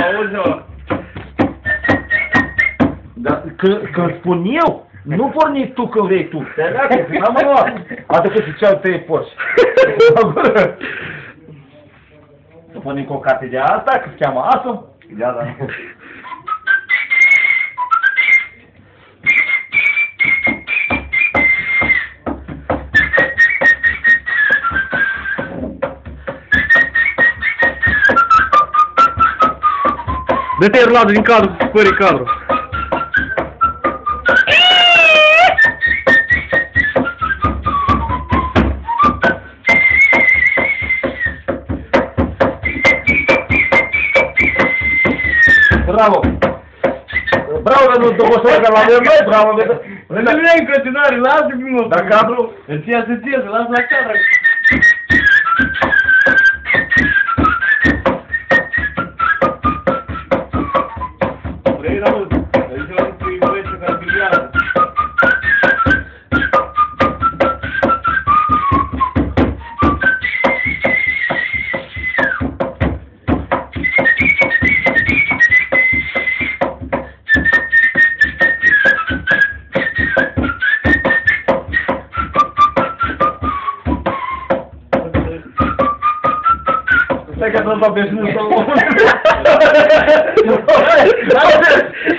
Auzi-o. Dar când spun eu, nu porni tu când vrei tu. Te leagă, că n-am luat. Atât și ceau 3 porți. Nu pornim cu o carte de asta, că se cheamă Atom. Ia, da. Dă-te Erladu din cadru, scori cadru. Bravo! Bravo pentru domnul că l-avem noi, bravo pentru... Nu vrei în continuare, lasă primul. Dar cadru? Îți ia să ție, lasă la cadru. Vrei, Raul? Aici la un băieță care biliază. Stai că nu-mi pe sus sau...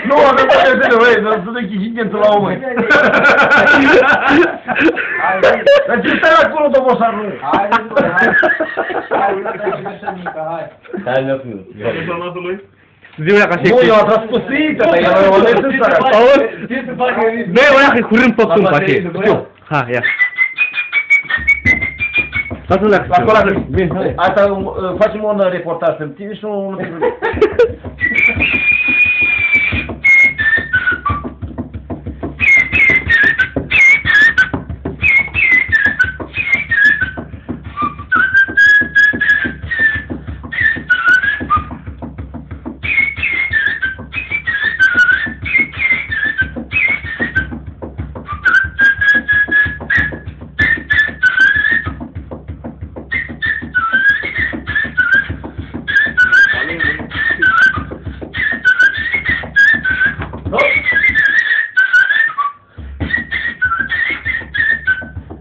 Nu, am dat pe sus, băi, dar să te chișingențul la omă. Dar ce stai acolo, domnul Sarnu? Hai, hai, hai. Ziua ea ca și... Nu, eu am tras pusită, dar eu am ales în starea. Auzi? Ce să facă? Băi, o ia că-i curând tot sunt așa. Știu. Ha, ia. Lasă-l leacă. Acolo, bine, asta facem un reportaj pentru tine și un...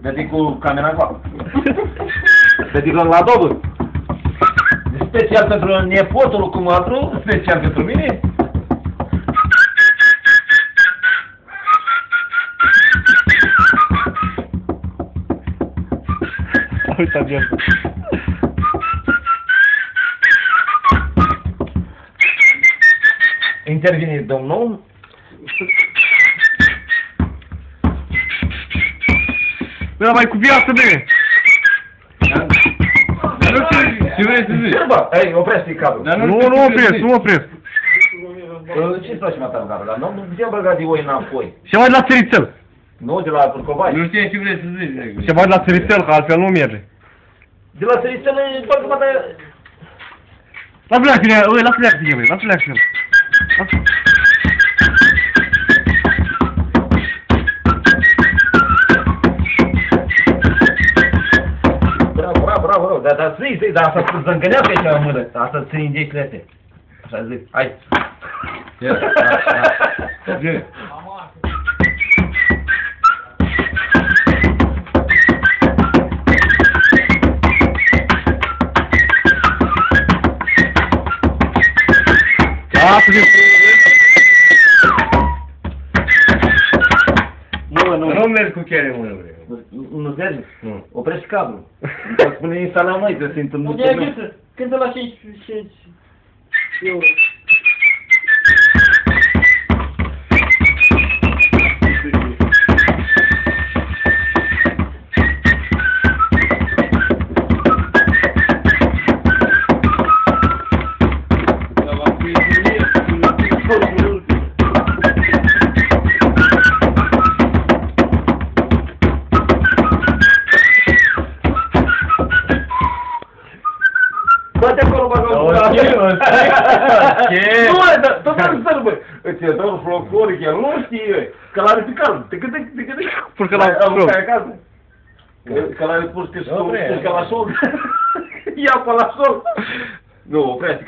Dă-te cu camera încoa. Dă-te la dobă. Special pentru nepotul cu matru, special pentru mine. Uite, agent. Intervine domnul. Bă, mai cu viață, bine! Dar nu ce vrei să zici? Bă, ei, oprește-i cadrul. Nu opresc, nu opresc. Ce-ți place mai tare cadrul? Dar nu putem băga de oi înapoi. Se mai la țărițel. Nu, de la Turcobai. Nu știu ce vrei să zici. Se mai la țărițel, că altfel nu merge. De la țărițel e doar jumătate... Lasă-l leacă tine, lasă-l leacă tine, băi, lasă-l leacă tine. Bravo, dar zi, dar asta să zângănească aici la mână. Asta ține indiciile astea. Așa zic, hai. Ia, ia. Nu mergi cu chiare mână, vrei. Nu merge? Nu. Oprește cablul. Dacă spune instalăm noi, că se întâmplă. Unde ai gândit? Când la 5 euro. Bate acolo, bagă-o. Ce? Nu, dar tot am zis, bă. Îți e doar folcloric, el nu știe. Că l-are pe calm. Porque la acasă. Că l-are pus că la sol. Ia pe la sol. Nu, oprește.